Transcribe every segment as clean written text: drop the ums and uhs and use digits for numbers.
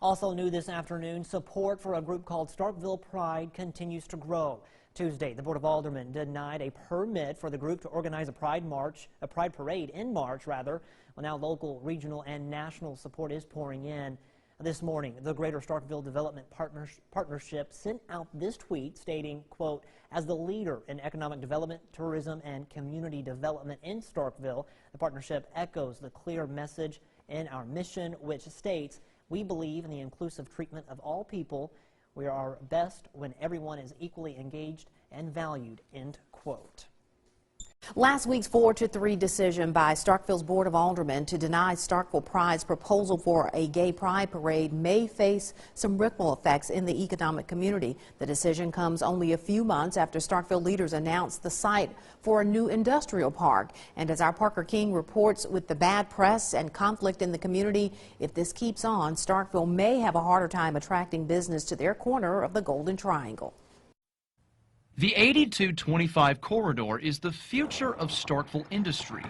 Also new this afternoon, support for a group called Starkville Pride continues to grow. Tuesday, the Board of Aldermen denied a permit for the group to organize a pride parade in March, rather. Well, now local, regional, and national support is pouring in. This morning, the Greater Starkville Development Partnership sent out this tweet stating, quote, as the leader in economic development, tourism, and community development in Starkville, the partnership echoes the clear message in our mission, which states, we believe in the inclusive treatment of all people. We are best when everyone is equally engaged and valued, end quote. Last week's 4-3 decision by Starkville's Board of Aldermen to deny Starkville Pride's proposal for a gay pride parade may face some ripple effects in the economic community. The decision comes only a few months after Starkville leaders announced the site for a new industrial park. And as our Parker King reports, with the bad press and conflict in the community, if this keeps on, Starkville may have a harder time attracting business to their corner of the Golden Triangle. The 8225 corridor is the future of Starkville industry.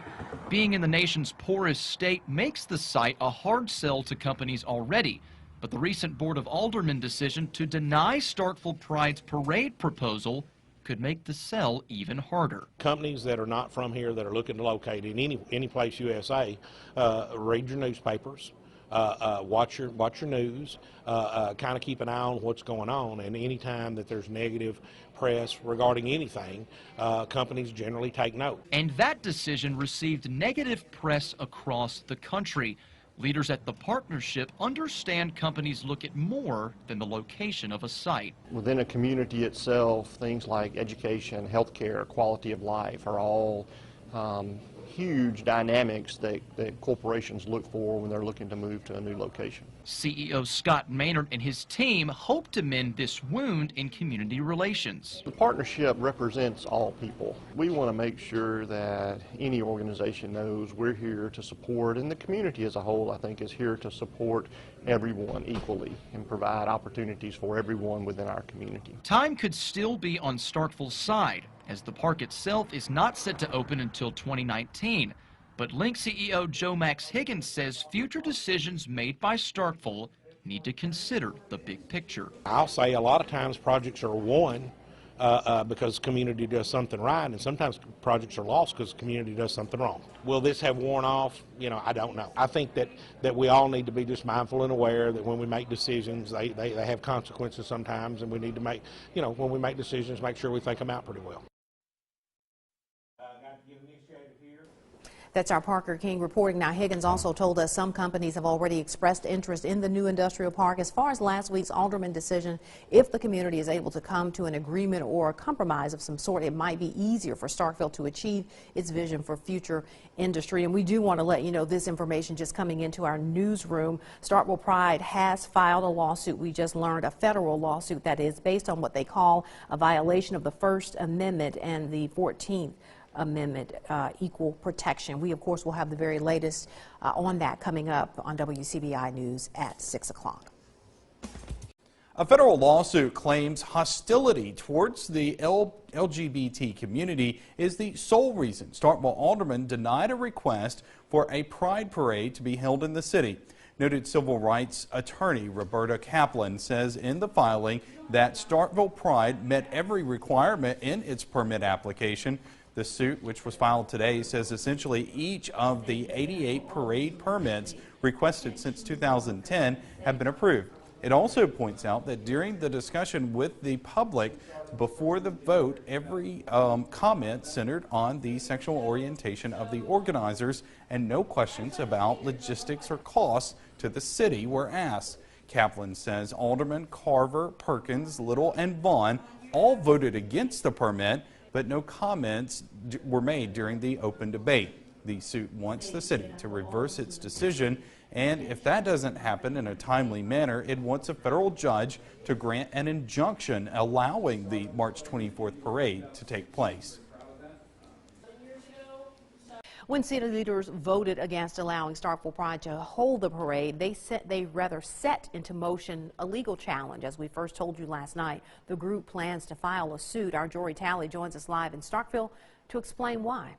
Being in the nation's poorest state makes the site a hard sell to companies already. But the recent Board of Aldermen decision to deny Starkville Pride's parade proposal could make the sell even harder. Companies that are not from here that are looking to locate in any place USA, read your newspapers. Watch your news, kind of keep an eye on what's going on, and anytime that there's negative press regarding anything, companies generally take note. And that decision received negative press across the country. Leaders at the partnership understand companies look at more than the location of a site. Within a community itself, things like education, healthcare, quality of life are all huge dynamics that corporations look for when they're looking to move to a new location. CEO Scott Maynard and his team hope to mend this wound in community relations. The partnership represents all people. We want to make sure that any organization knows we're here to support, and the community as a whole, I think, is here to support everyone equally and provide opportunities for everyone within our community. Time could still be on Starkville's side, as the park itself is not set to open until 2019. But Link CEO Joe Max Higgins says future decisions made by Starkville need to consider the big picture. I'll say a lot of times projects are won because community does something right, and sometimes projects are lost because community does something wrong. Will this have worn off? You know, I don't know. I think that we all need to be just mindful and aware that when we make decisions, they have consequences sometimes, and we need to make, you know, when we make decisions, make sure we think them out pretty well. That's our Parker King reporting. Now, Higgins also told us some companies have already expressed interest in the new industrial park. As far as last week's alderman decision, if the community is able to come to an agreement or a compromise of some sort, it might be easier for Starkville to achieve its vision for future industry. And we do want to let you know this information just coming into our newsroom. Starkville Pride has filed a lawsuit. We just learned a federal lawsuit that is based on what they call a violation of the First Amendment and the 14th Amendment, equal protection. We, of course, will have the very latest on that coming up on WCBI News at 6 o'clock. A federal lawsuit claims hostility towards the LGBT community is the sole reason Starkville aldermen denied a request for a pride parade to be held in the city. Noted civil rights attorney Roberta Kaplan says in the filing that Starkville Pride met every requirement in its permit application. The suit, which was filed today, says essentially each of the 88 parade permits requested since 2010 have been approved. It also points out that during the discussion with the public before the vote, every comment centered on the sexual orientation of the organizers, and no questions about logistics or costs to the city were asked. Kaplan says Alderman Carver, Perkins, Little, and Vaughn all voted against the permit, but no comments were made during the open debate. The suit wants the city to reverse its decision, and if that doesn't happen in a timely manner, it wants a federal judge to grant an injunction allowing the March 24th parade to take place. When city leaders voted against allowing Starkville Pride to hold the parade, they rather set into motion a legal challenge. As we first told you last night, the group plans to file a suit. Our Jory Talley joins us live in Starkville to explain why.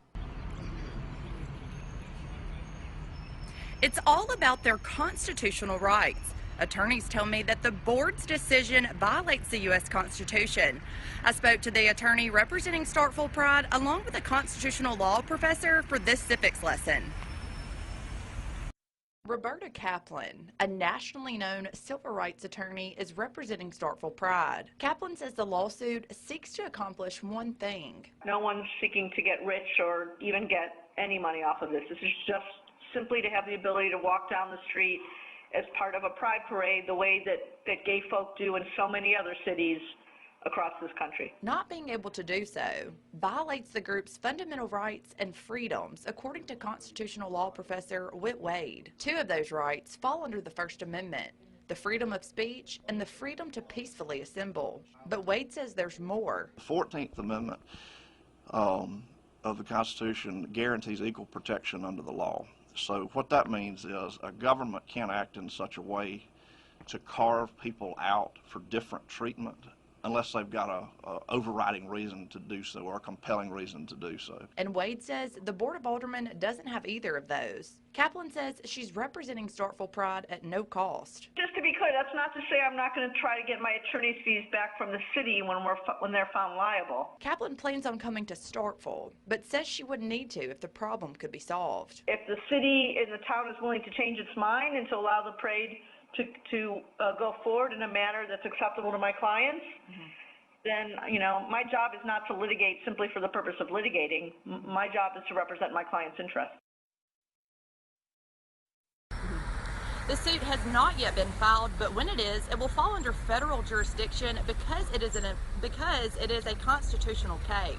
It's all about their constitutional rights. Attorneys tell me that the board's decision violates the U.S. Constitution. I spoke to the attorney representing Starkville Pride along with a constitutional law professor for this civics lesson. Roberta Kaplan, a nationally known civil rights attorney, is representing Starkville Pride. Kaplan says the lawsuit seeks to accomplish one thing. No one's seeking to get rich or even get any money off of this. This is just simply to have the ability to walk down the street as part of a pride parade the way that gay folk do in so many other cities across this country. Not being able to do so violates the group's fundamental rights and freedoms, according to constitutional law professor Whit Wade. Two of those rights fall under the First Amendment: the freedom of speech and the freedom to peacefully assemble. But Wade says there's more. The 14th Amendment of the Constitution guarantees equal protection under the law. So what that means is a government can't act in such a way to carve people out for different treatment unless they've got a overriding reason to do so or a compelling reason to do so. And Wade says the Board of Aldermen doesn't have either of those. Kaplan says she's representing Starkville Pride at no cost. Just to be clear, that's not to say I'm not going to try to get my attorney's fees back from the city when they're found liable. Kaplan plans on coming to Starkville, but says she wouldn't need to if the problem could be solved. If the city and the town is willing to change its mind and to allow the parade to go forward in a manner that's acceptable to my clients, then, my job is not to litigate simply for the purpose of litigating. My job is to represent my client's interests. The suit has not yet been filed, but when it is, it will fall under federal jurisdiction because it is a constitutional case.